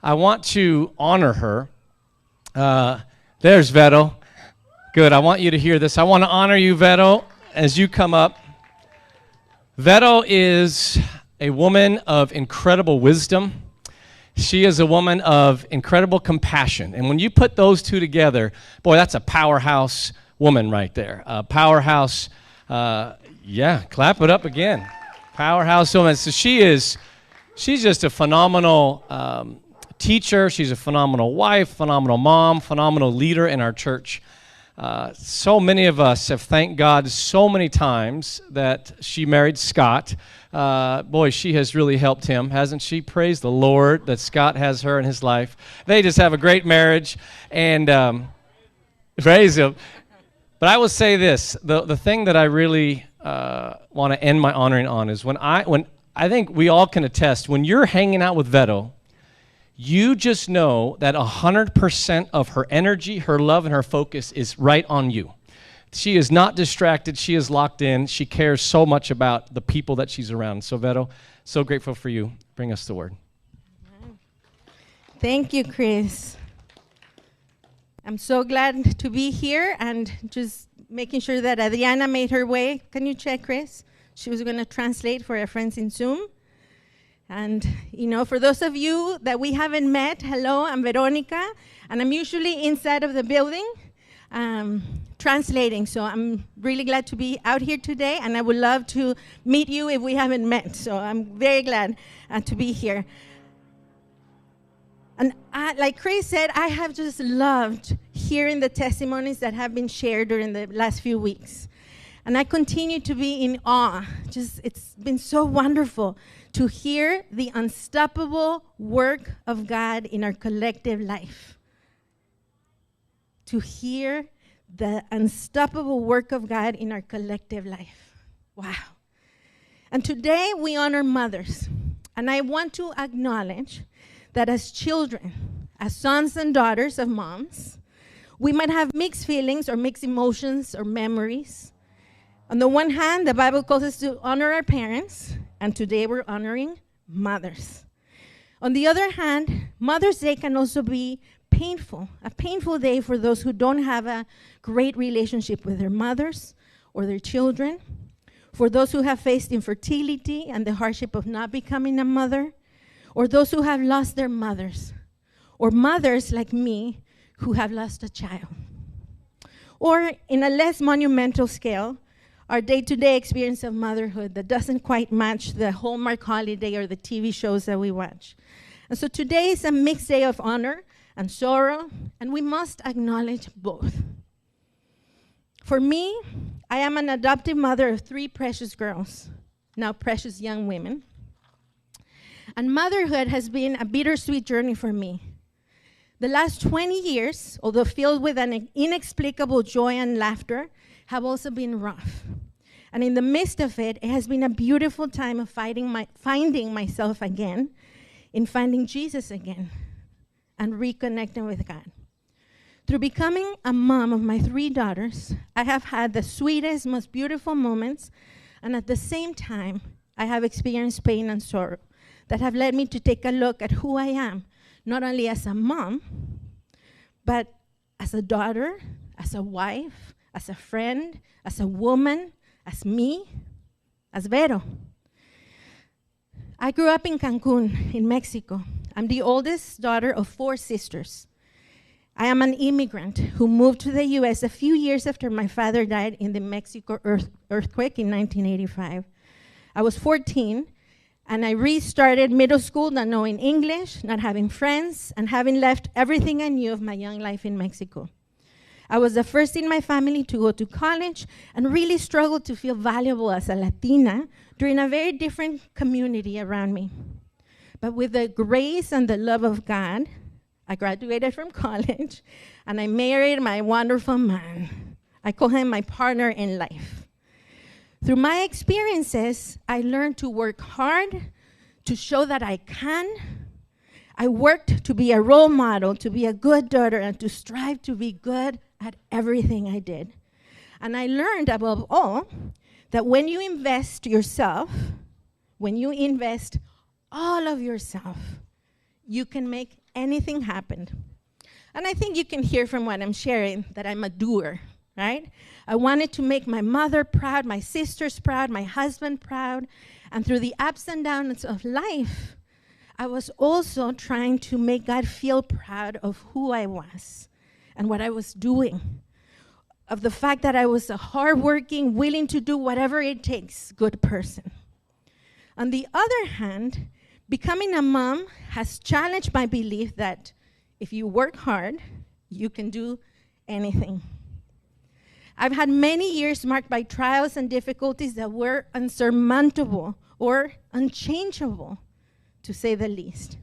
I want to honor her. There's Vero. Good. I want you to hear this. I want to honor you, Vero, as you come up. Vero is a woman of incredible wisdom. She is a woman of incredible compassion. And when you put those two together, boy, that's a powerhouse woman right there. A powerhouse, clap it up again. Powerhouse woman. So she's just a phenomenal teacher. She's a phenomenal wife, phenomenal mom, phenomenal leader in our church. So many of us have thanked God so many times that she married Scott. Boy, she has really helped him, hasn't she? Praise the Lord that Scott has her in his life. They just have a great marriage, and praise him. But I will say this, the thing that I really want to end my honoring on is when I think we all can attest, when you're hanging out with Vero, you just know that 100% of her energy, her love, and her focus is right on you. She is not distracted. She is locked in. She cares so much about the people that she's around. So, Vero, so grateful for you. Bring us the word. Thank you, Chris. I'm so glad to be here and just making sure that Adriana made her way. Can you check, Chris? She was going to translate for our friends in Zoom. And, for those of you that we haven't met, hello, I'm Veronica, and I'm usually inside of the building translating. So I'm really glad to be out here today, and I would love to meet you if we haven't met. So I'm very glad to be here. And like Chris said, I have just loved hearing the testimonies that have been shared during the last few weeks. And I continue to be in awe. It's been so wonderful to hear the unstoppable work of God in our collective life. To hear the unstoppable work of God in our collective life. Wow. And today we honor mothers. And I want to acknowledge that as children, as sons and daughters of moms, we might have mixed feelings or mixed emotions or memories. On the one hand, the Bible calls us to honor our parents, and today we're honoring mothers. On the other hand, Mother's Day can also be painful, a painful day for those who don't have a great relationship with their mothers or their children, for those who have faced infertility and the hardship of not becoming a mother, or those who have lost their mothers, or mothers like me who have lost a child. Or in a less monumental scale, our day-to-day experience of motherhood that doesn't quite match the Hallmark holiday or the TV shows that we watch. And so today is a mixed day of honor and sorrow, and we must acknowledge both. For me, I am an adoptive mother of 3 precious girls, now precious young women. And motherhood has been a bittersweet journey for me. The last 20 years, although filled with an inexplicable joy and laughter, have also been rough. And in the midst of it, it has been a beautiful time of finding myself again, in finding Jesus again, and reconnecting with God. Through becoming a mom of my 3 daughters, I have had the sweetest, most beautiful moments, and at the same time, I have experienced pain and sorrow that have led me to take a look at who I am, not only as a mom, but as a daughter, as a wife, as a friend, as a woman, as me, as Vero. I grew up in Cancun, in Mexico. I'm the oldest daughter of 4 sisters. I am an immigrant who moved to the US a few years after my father died in the Mexico earthquake in 1985. I was 14, and I restarted middle school not knowing English, not having friends, and having left everything I knew of my young life in Mexico. I was the first in my family to go to college and really struggled to feel valuable as a Latina during a very different community around me. But with the grace and the love of God, I graduated from college and I married my wonderful man. I call him my partner in life. Through my experiences, I learned to work hard, to show that I can. I worked to be a role model, to be a good daughter, and to strive to be good at everything I did. And I learned, above all, that when you invest yourself, when you invest all of yourself, you can make anything happen. And I think you can hear from what I'm sharing that I'm a doer, right? I wanted to make my mother proud, my sisters proud, my husband proud. And through the ups and downs of life, I was also trying to make God feel proud of who I was and what I was doing, of the fact that I was a hardworking, willing to do whatever it takes, good person. On the other hand, becoming a mom has challenged my belief that if you work hard, you can do anything. I've had many years marked by trials and difficulties that were unsurmountable or unchangeable, to say the least.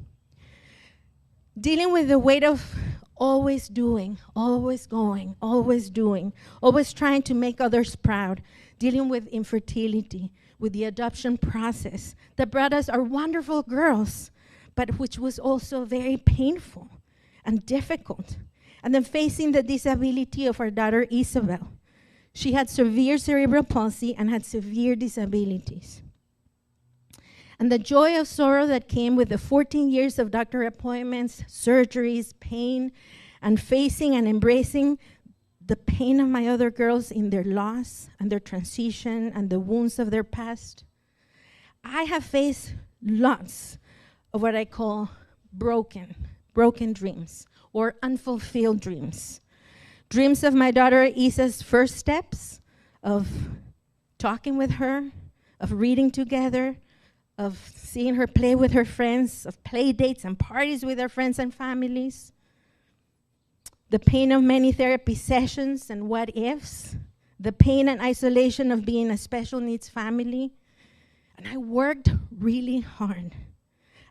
Dealing with the weight of always doing, always going, always doing, always trying to make others proud, dealing with infertility, with the adoption process that brought us our wonderful girls, but which was also very painful and difficult. And then facing the disability of our daughter Isabel. She had severe cerebral palsy and had severe disabilities. And the joy of sorrow that came with the 14 years of doctor appointments, surgeries, pain, and facing and embracing the pain of my other girls in their loss and their transition and the wounds of their past. I have faced lots of what I call broken dreams or unfulfilled dreams. Dreams of my daughter Isa's first steps, of talking with her, of reading together, of seeing her play with her friends, of play dates and parties with her friends and families. The pain of many therapy sessions and what ifs, the pain and isolation of being a special needs family. And I worked really hard.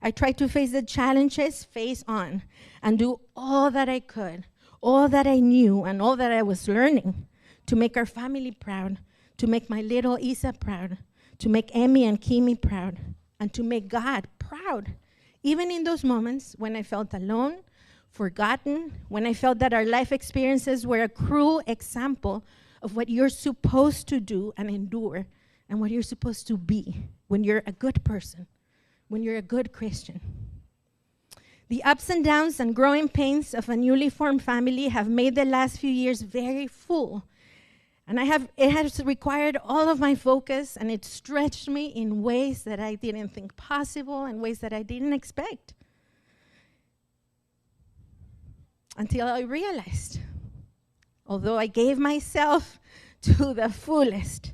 I tried to face the challenges face on and do all that I could, all that I knew and all that I was learning to make our family proud, to make my little Isa proud, to make Emmy and Kimi proud, and to make God proud, even in those moments when I felt alone, forgotten, when I felt that our life experiences were a cruel example of what you're supposed to do and endure and what you're supposed to be when you're a good person, when you're a good Christian. The ups and downs and growing pains of a newly formed family have made the last few years very full. And it has required all of my focus, and it stretched me in ways that I didn't think possible and ways that I didn't expect. Until I realized, although I gave myself to the fullest,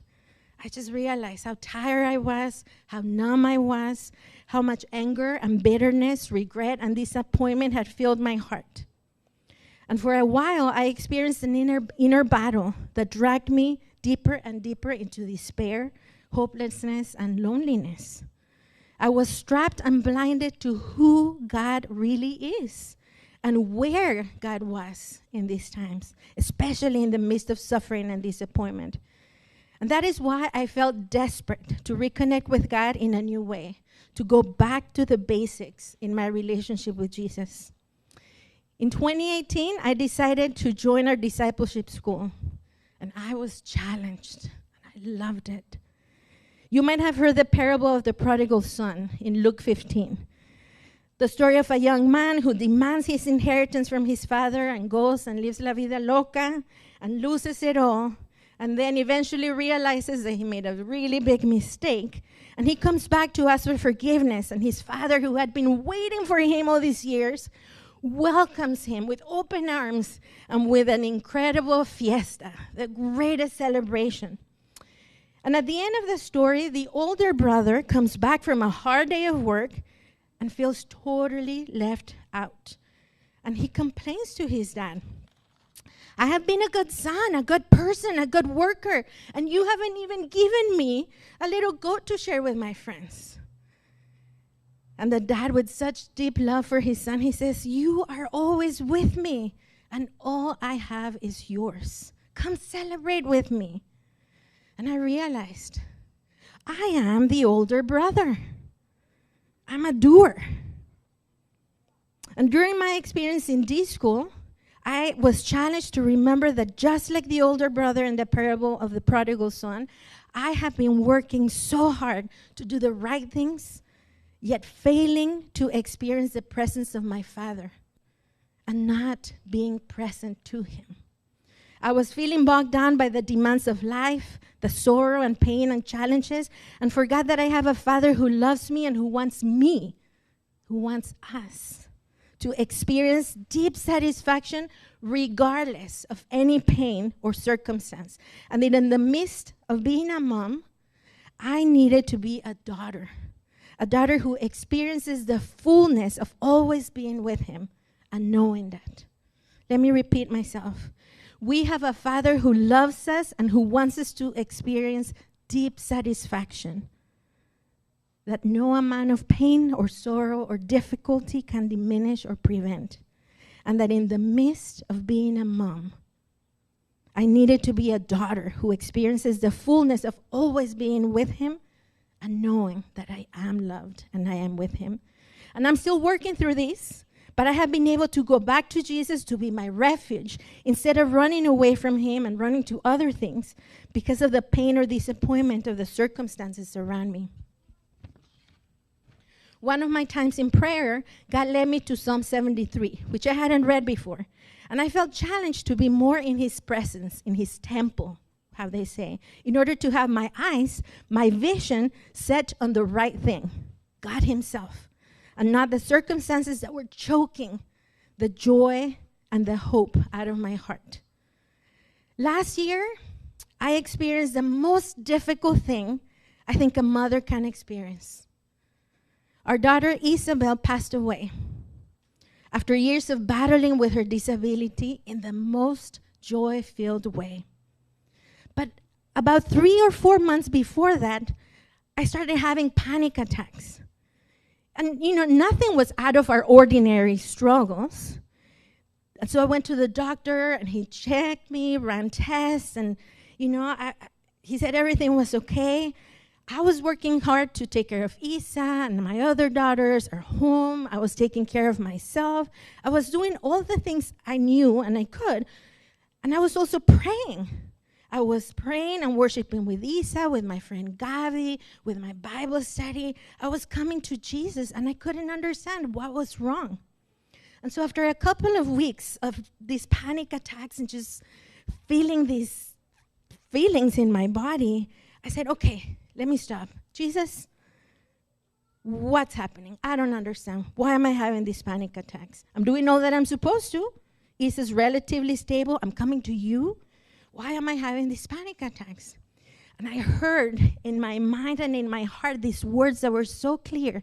I just realized how tired I was, how numb I was, how much anger and bitterness, regret, and disappointment had filled my heart. And for a while, I experienced an inner battle that dragged me deeper and deeper into despair, hopelessness, and loneliness. I was strapped and blinded to who God really is and where God was in these times, especially in the midst of suffering and disappointment. And that is why I felt desperate to reconnect with God in a new way, to go back to the basics in my relationship with Jesus. In 2018, I decided to join our discipleship school, and I was challenged, and I loved it. You might have heard the parable of the prodigal son in Luke 15, the story of a young man who demands his inheritance from his father and goes and lives la vida loca and loses it all, and then eventually realizes that he made a really big mistake, and he comes back to ask for forgiveness, and his father, who had been waiting for him all these years, welcomes him with open arms and with an incredible fiesta, the greatest celebration. And at the end of the story, the older brother comes back from a hard day of work and feels totally left out. And he complains to his dad, I have been a good son, a good person, a good worker, and you haven't even given me a little goat to share with my friends. And the dad, with such deep love for his son, he says, you are always with me, and all I have is yours. Come celebrate with me. And I realized, I am the older brother. I'm a doer. And during my experience in D school, I was challenged to remember that just like the older brother in the parable of the prodigal son, I have been working so hard to do the right things yet failing to experience the presence of my Father and not being present to him. I was feeling bogged down by the demands of life, the sorrow and pain and challenges, and forgot that I have a Father who loves me and who wants us to experience deep satisfaction regardless of any pain or circumstance. And that in the midst of being a mom, I needed to be a daughter who experiences the fullness of always being with him and knowing that. Let me repeat myself. We have a Father who loves us and who wants us to experience deep satisfaction that no amount of pain or sorrow or difficulty can diminish or prevent. And that in the midst of being a mom, I needed to be a daughter who experiences the fullness of always being with him and knowing that I am loved and I am with him. And I'm still working through this, but I have been able to go back to Jesus to be my refuge instead of running away from him and running to other things because of the pain or disappointment of the circumstances around me. One of my times in prayer, God led me to Psalm 73, which I hadn't read before. And I felt challenged to be more in his presence, in his temple, how they say, in order to have my eyes, my vision set on the right thing, God himself, and not the circumstances that were choking the joy and the hope out of my heart. Last year, I experienced the most difficult thing I think a mother can experience. Our daughter Isabel passed away after years of battling with her disability in the most joy-filled way. But about 3 or 4 months before that, I started having panic attacks. And, nothing was out of our ordinary struggles. And so I went to the doctor, and he checked me, ran tests, and, he said everything was okay. I was working hard to take care of Isa and my other daughters, our home. I was taking care of myself. I was doing all the things I knew and I could. And I was also praying. I was praying and worshiping with Isa, with my friend Gabi, with my Bible study. I was coming to Jesus, and I couldn't understand what was wrong. And so after a couple of weeks of these panic attacks and just feeling these feelings in my body, I said, okay, let me stop. Jesus, what's happening? I don't understand. Why am I having these panic attacks? I'm doing all that I'm supposed to. Isa's relatively stable. I'm coming to you. Why am I having these panic attacks? And I heard in my mind and in my heart these words that were so clear.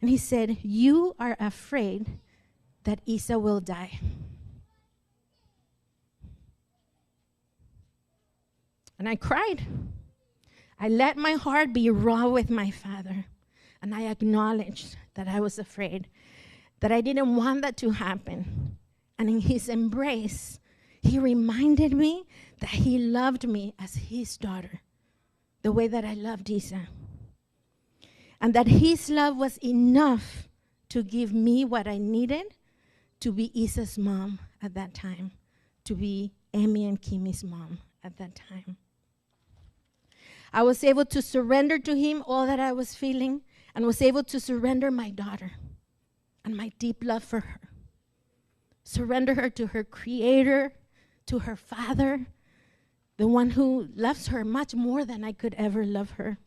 And he said, you are afraid that Isa will die. And I cried. I let my heart be raw with my Father. And I acknowledged that I was afraid, that I didn't want that to happen. And in his embrace, he reminded me that he loved me as his daughter, the way that I loved Isa. And that his love was enough to give me what I needed to be Isa's mom at that time, to be Emmy and Kimmy's mom at that time. I was able to surrender to him all that I was feeling, and was able to surrender my daughter and my deep love for her. Surrender her to her Creator, to her Father, the one who loves her much more than I could ever love her.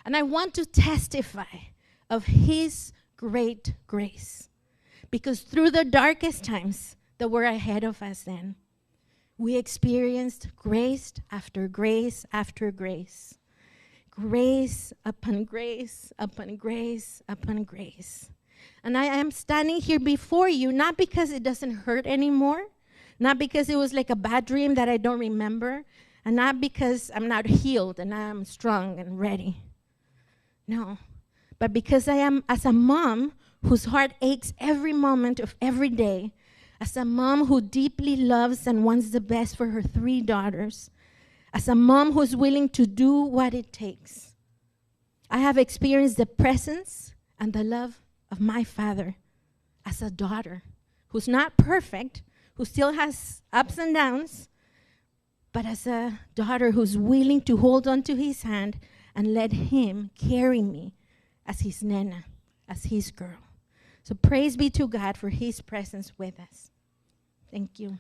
And I want to testify of his great grace, because through the darkest times that were ahead of us then, we experienced grace after grace after grace. Grace upon grace upon grace upon grace. And I am standing here before you, not because it doesn't hurt anymore, not because it was like a bad dream that I don't remember, and not because I'm not healed and I'm strong and ready. No, but because I am, as a mom whose heart aches every moment of every day, as a mom who deeply loves and wants the best for her 3 daughters, as a mom who's willing to do what it takes, I have experienced the presence and the love of my Father as a daughter who's not perfect, who still has ups and downs, but as a daughter who's willing to hold on to his hand and let him carry me as his nena, as his girl. So praise be to God for his presence with us. Thank you.